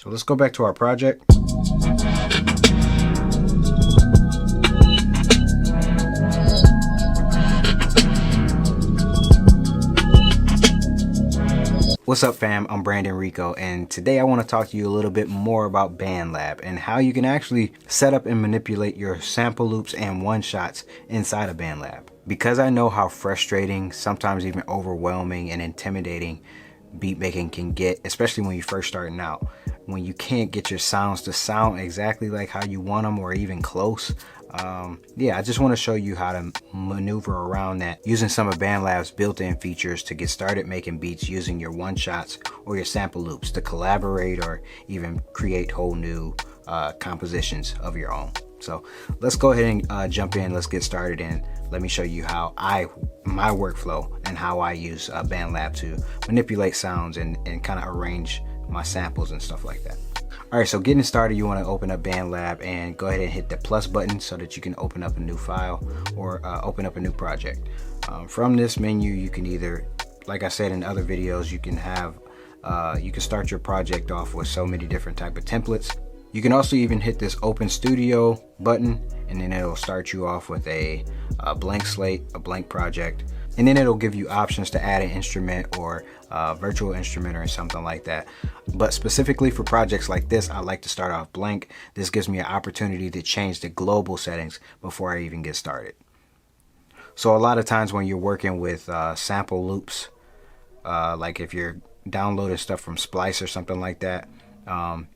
So let's go back to our project. What's up fam, I'm Brandon Rico, and today I want to talk to you a little bit more about BandLab and how you can actually set up and manipulate your sample loops and one-shots inside of BandLab. Because I know how frustrating, sometimes even overwhelming and intimidating beat making can get, especially when you're first starting out. When you can't get your sounds to sound exactly like how you want them or even close. Yeah, I just want to show you how to maneuver around that using some of BandLab's built-in features to get started making beats using your one-shots or your sample loops to collaborate or even create whole new compositions of your own. So let's go ahead and jump in. Let's get started and let me show you how my workflow and how I use BandLab to manipulate sounds and kind of arrange my samples and stuff like that. All right, so getting started, you want to open up BandLab and go ahead and hit the plus button so that you can open up a new file or open up a new project. From this menu, you can either, like I said in other videos, you can have you can start your project off with so many different type of templates. You can also even hit this Open Studio button, and then it'll start you off with a blank slate, a blank project, and then it'll give you options to add an instrument or virtual instrument or something like that. But specifically for projects like this, I like to start off blank. This gives me an opportunity to change the global settings before I even get started. So a lot of times when you're working with sample loops, like if you're downloading stuff from Splice or something like that,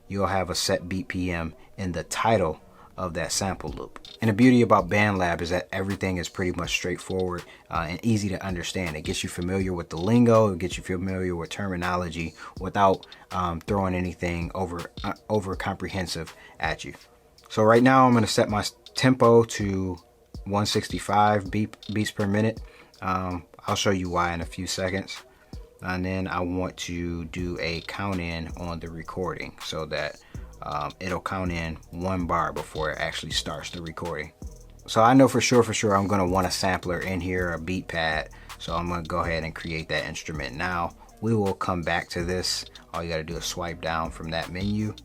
you'll have a set BPM in the title of that sample loop. And the beauty about BandLab is that everything is pretty much straightforward and easy to understand. It gets you familiar with the lingo, it gets you familiar with terminology without throwing anything over comprehensive at you. So right now I'm going to set my tempo to 165 beats per minute. I'll show you why in a few seconds. And then I want to do a count in on the recording so that it'll count in 1 bar before it actually starts the recording. So I know for sure I'm going to want a sampler in here, a beat pad. So I'm going to go ahead and create that instrument now. We will come back to this. All you got to do is swipe down from that menu.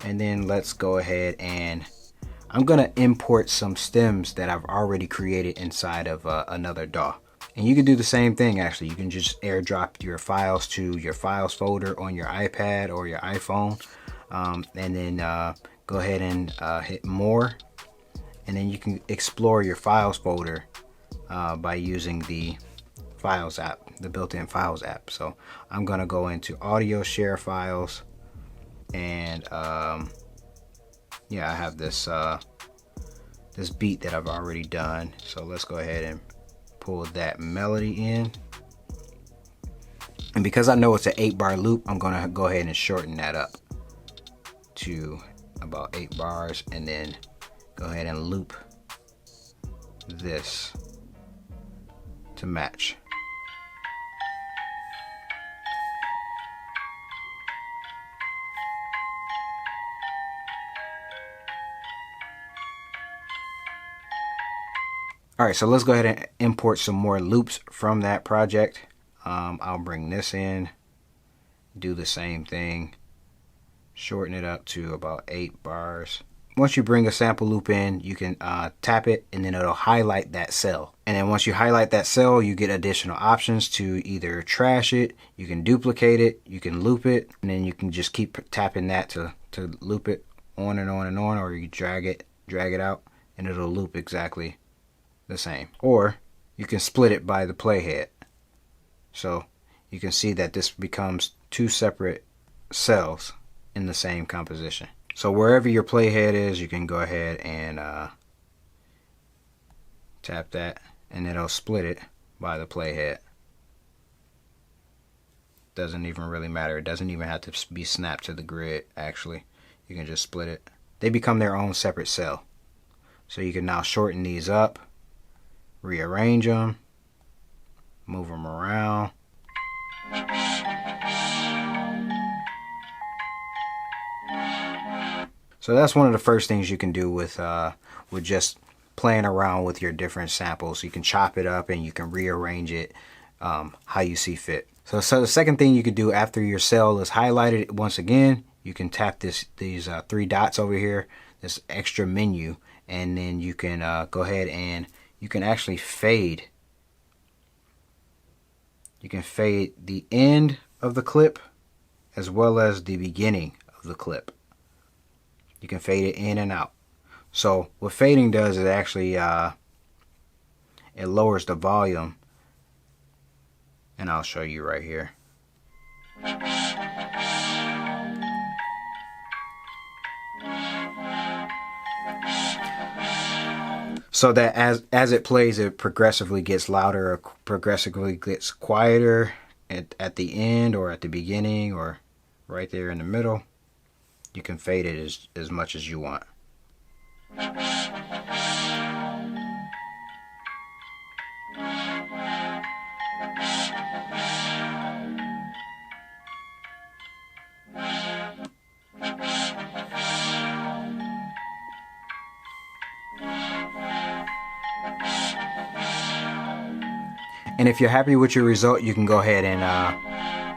And then let's go ahead and I'm going to import some stems that I've already created inside of another DAW. And you can do the same thing actually. You can just airdrop your files to your files folder on your iPad or your iPhone. And then go ahead and hit more, and then you can explore your files folder by using the files app, the built-in files app. So I'm gonna go into audio share files, and yeah, I have this this beat that I've already done. So let's go ahead and pull that melody in. And because I know it's an 8-bar loop, I'm gonna go ahead and shorten that up to about 8 bars, and then go ahead and loop this to match. All right, so let's go ahead and import some more loops from that project. I'll bring this in, do the same thing, shorten it up to about 8 bars. Once you bring a sample loop in, you can tap it and then it'll highlight that cell. And then once you highlight that cell, you get additional options to either trash it, you can duplicate it, you can loop it, and then you can just keep tapping that to loop it on and on and on, or you drag it out and it'll loop exactly the same. Or you can split it by the playhead. So you can see that this becomes 2 separate cells in the same composition. So wherever your playhead is, you can go ahead and tap that, and it'll split it by the playhead. Doesn't even really matter. It doesn't even have to be snapped to the grid. Actually, you can just split it. They become their own separate cell. So you can now shorten these up, rearrange them, move them around. So that's one of the first things you can do with just playing around with your different samples. You can chop it up and you can rearrange it how you see fit. So the second thing you could do after your cell is highlighted once again, you can tap these three dots over here, this extra menu, and then you can go ahead and you can actually fade. You can fade the end of the clip as well as the beginning of the clip. You can fade it in and out. So what fading does is actually it lowers the volume, and I'll show you right here. So that as it plays, it progressively gets louder or progressively gets quieter at the end or at the beginning or right there in the middle. You can fade it as much as you want. And if you're happy with your result, you can go ahead and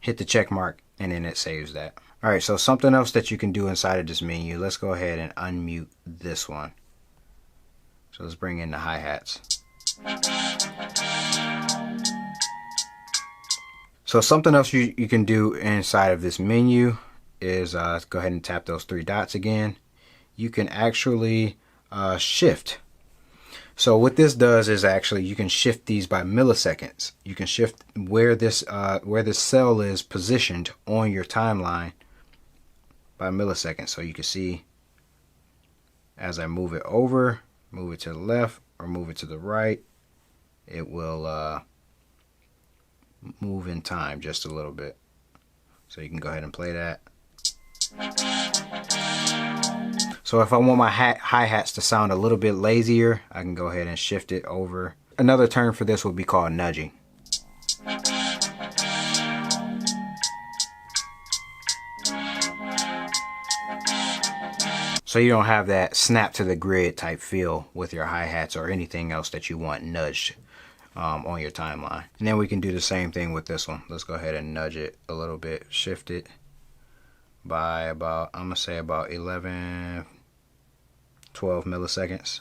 hit the check mark, and then it saves that. Alright, so something else that you can do inside of this menu, let's go ahead and unmute this one. So let's bring in the hi-hats. So something else you can do inside of this menu is go ahead and tap those three dots again. You can actually shift. So what this does is actually you can shift these by milliseconds. You can shift where this cell is positioned on your timeline by milliseconds. So you can see as I move it over, move it to the left or move it to the right, it will move in time just a little bit. So you can go ahead and play that. So if I want my hi-hats to sound a little bit lazier, I can go ahead and shift it over. Another term for this would be called nudging. So you don't have that snap to the grid type feel with your hi-hats or anything else that you want nudged on your timeline. And then we can do the same thing with this one. Let's go ahead and nudge it a little bit, shift it by about, I'm gonna say about 11, 12 milliseconds.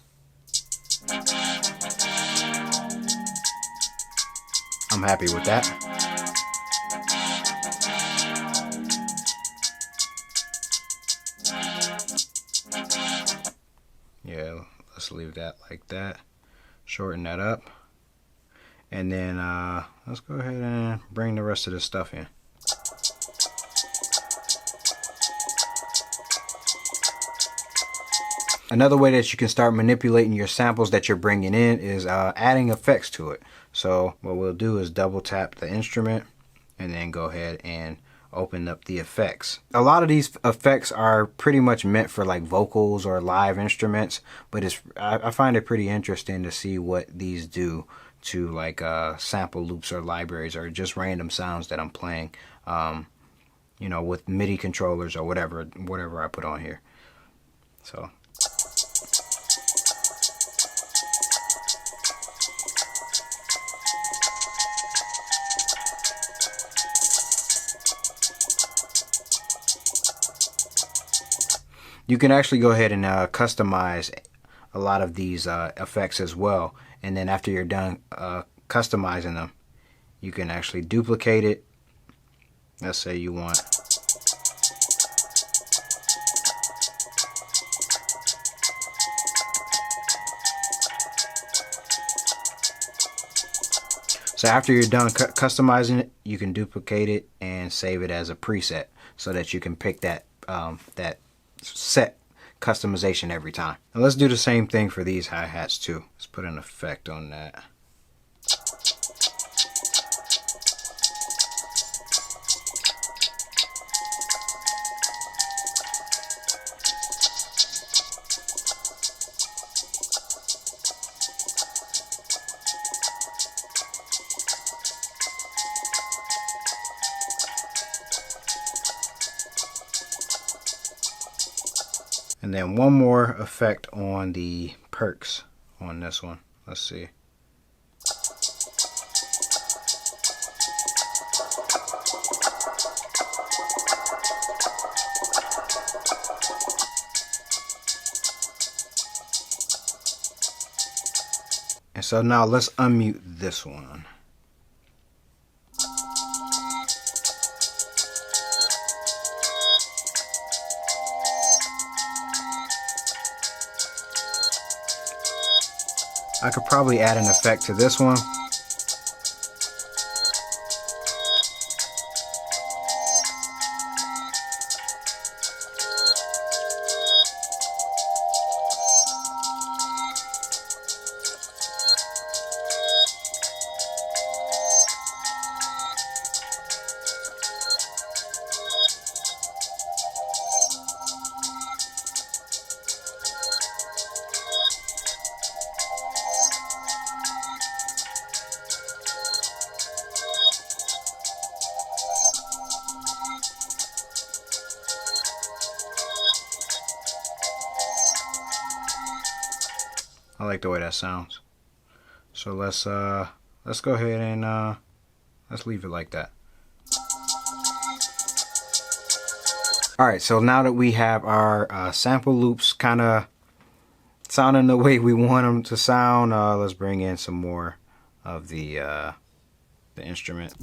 I'm happy with that. Yeah, let's leave that like that. Shorten that up. And then let's go ahead and bring the rest of this stuff in. Another way that you can start manipulating your samples that you're bringing in is adding effects to it. So what we'll do is double tap the instrument and then go ahead and open up the effects. A lot of these effects are pretty much meant for like vocals or live instruments, but I find it pretty interesting to see what these do to like sample loops or libraries or just random sounds that I'm playing, you know, with MIDI controllers or whatever I put on here. So you can actually go ahead and customize a lot of these effects as well. And then after you're done customizing them, you can actually duplicate it. Let's say you want so after you're done customizing it, you can duplicate it and save it as a preset so that you can pick that that set customization every time. And let's do the same thing for these hi-hats too. Let's put an effect on that. And then one more effect on the perks on this one. Let's see. And so now let's unmute this one. I could probably add an effect to this one. I like the way that sounds. So let's go ahead and let's leave it like that. Alright, so now that we have our sample loops kind of sounding the way we want them to sound, let's bring in some more of the instrument.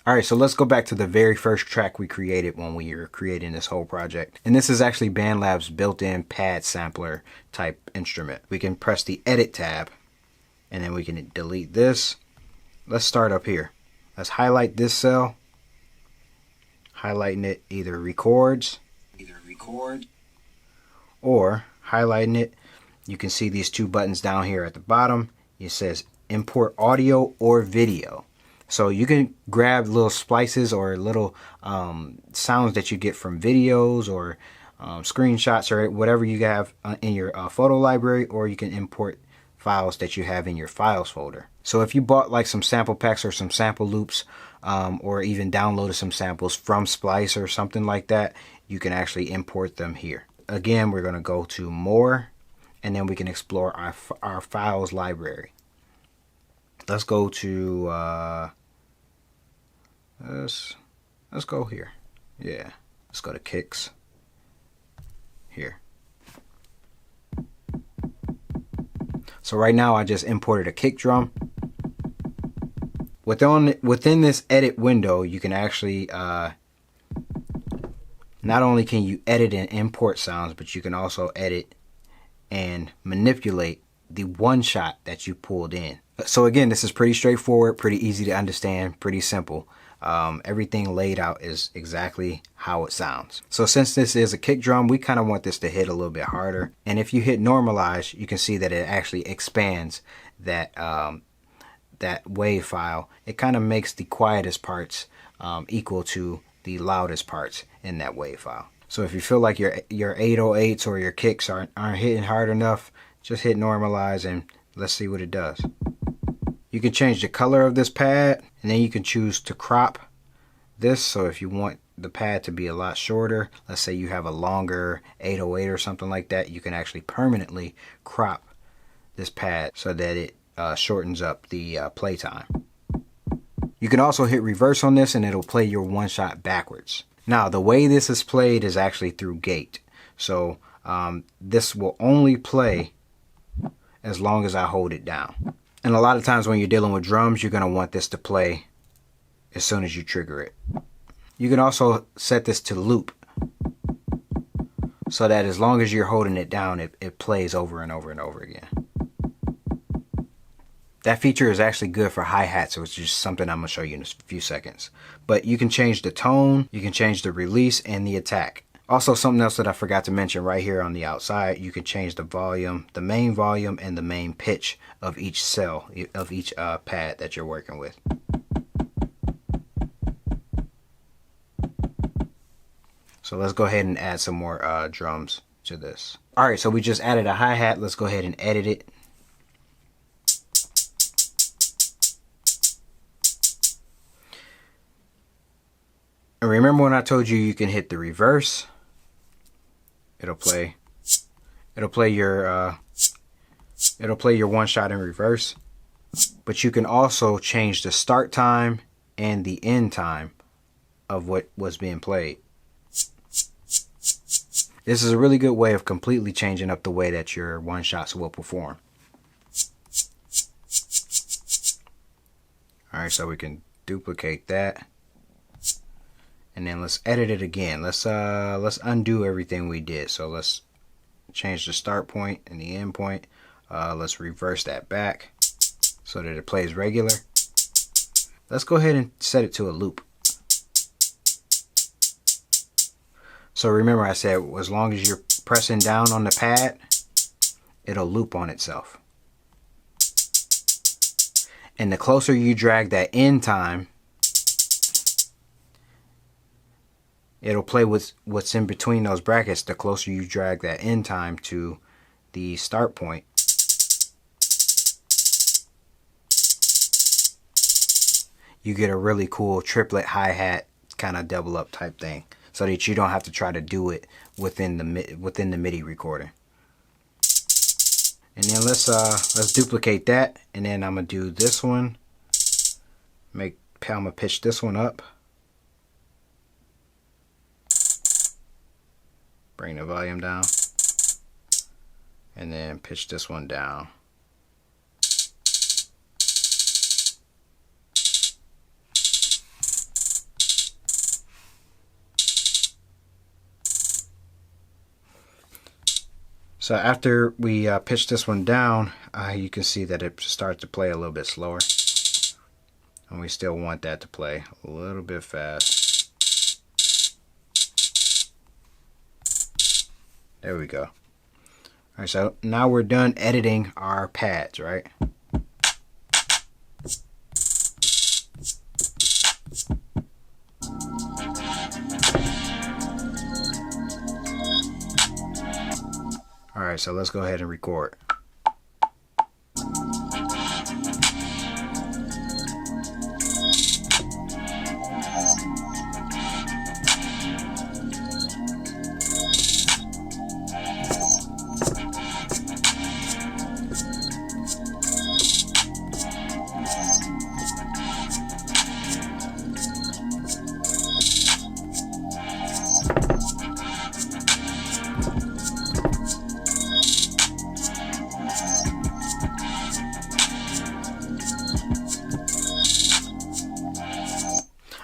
Alright, so let's go back to the very first track we created when we were creating this whole project. And this is actually BandLab's built-in pad sampler type instrument. We can press the edit tab and then we can delete this. Let's start up here. Let's highlight this cell. Highlighting it either records or highlighting it. You can see these two buttons down here at the bottom. It says import audio or video. So you can grab little splices or little sounds that you get from videos or screenshots or whatever you have in your photo library, or you can import files that you have in your files folder. So if you bought like some sample packs or some sample loops or even downloaded some samples from Splice or something like that, you can actually import them here. Again, we're going to go to more and then we can explore our files library. Let's go to let's go here. Yeah, let's go to kicks here. So right now I just imported a kick drum. Within this edit window, you can actually not only can you edit and import sounds, but you can also edit and manipulate the one shot that you pulled in. So again, this is pretty straightforward, pretty easy to understand, pretty simple. Everything laid out is exactly how it sounds. So since this is a kick drum, we kind of want this to hit a little bit harder. And if you hit normalize, you can see that it actually expands that that wave file. It kind of makes the quietest parts equal to the loudest parts in that wave file. So if you feel like your 808s or your kicks aren't hitting hard enough, just hit normalize and let's see what it does. You can change the color of this pad, and then you can choose to crop this. So if you want the pad to be a lot shorter, let's say you have a longer 808 or something like that, you can actually permanently crop this pad so that it shortens up the play time. You can also hit reverse on this and it'll play your one shot backwards. Now the way this is played is actually through gate. So this will only play as long as I hold it down. And a lot of times when you're dealing with drums, you're going to want this to play as soon as you trigger it. You can also set this to loop so that as long as you're holding it down, it plays over and over and over again. That feature is actually good for hi-hats, which is something I'm going to show you in a few seconds. But you can change the tone, you can change the release and the attack. Also, something else that I forgot to mention right here on the outside, you can change the volume, the main volume and the main pitch of each cell, of each pad that you're working with. So let's go ahead and add some more drums to this. All right, so we just added a hi-hat. Let's go ahead and edit it. And remember when I told you you can hit the reverse? It'll play your one shot in reverse. but you can also change the start time and the end time of what was being played. This is a really good way of completely changing up the way that your one-shots will perform. Alright, so we can duplicate that. And then let's edit it again. Let's undo everything we did. So let's change the start point and the end point. Let's reverse that back so that it plays regular. Let's go ahead and set it to a loop. So remember I said as long as you're pressing down on the pad, it'll loop on itself. And the closer you drag that end time, it'll play with what's in between those brackets. The closer you drag that end time to the start point, you get a really cool triplet hi-hat kind of double up type thing, so that you don't have to try to do it within the MIDI recording. And then let's duplicate that, and then I'm gonna do this one. I'm gonna pitch this one up. Bring the volume down, and then pitch this one down. So after we pitch this one down, you can see that it starts to play a little bit slower. And we still want that to play a little bit fast. There we go. Alright, so now we're done editing our pads, right? Alright, so let's go ahead and record.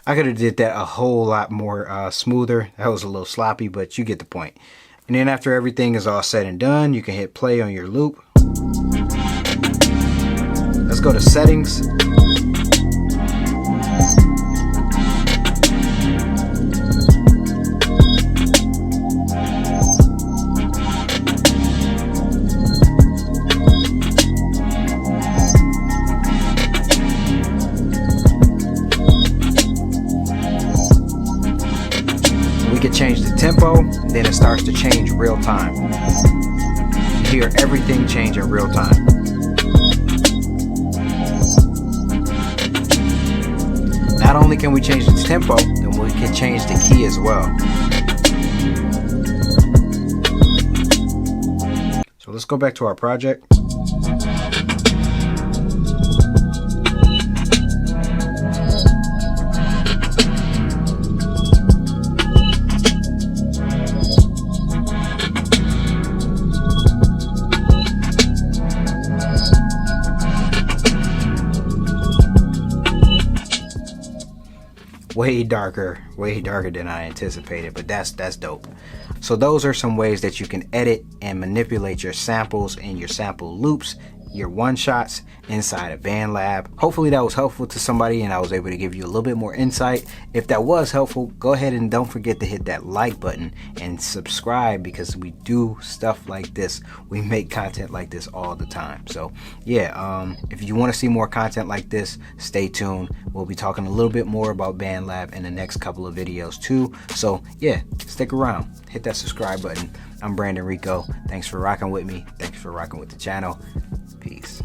I could have did that a whole lot more smoother. That was a little sloppy, but you get the point. And then after everything is all said and done, you can hit play on your loop. Let's go to settings. Change the tempo, then it starts to change real time. You hear everything change in real time. Not only can we change the tempo, then we can change the key as well. So let's go back to our project. Way darker than I anticipated, but that's dope. So those are some ways that you can edit and manipulate your samples and your sample loops, your one-shots inside of BandLab. Hopefully that was helpful to somebody and I was able to give you a little bit more insight. If that was helpful, go ahead and don't forget to hit that like button and subscribe, because we do stuff like this. We make content like this all the time. So yeah, if you want to see more content like this, stay tuned. We'll be talking a little bit more about BandLab in the next couple of videos too. So yeah, stick around, hit that subscribe button. I'm Brandon Rico. Thanks for rocking with me. Thanks for rocking with the channel. Peace.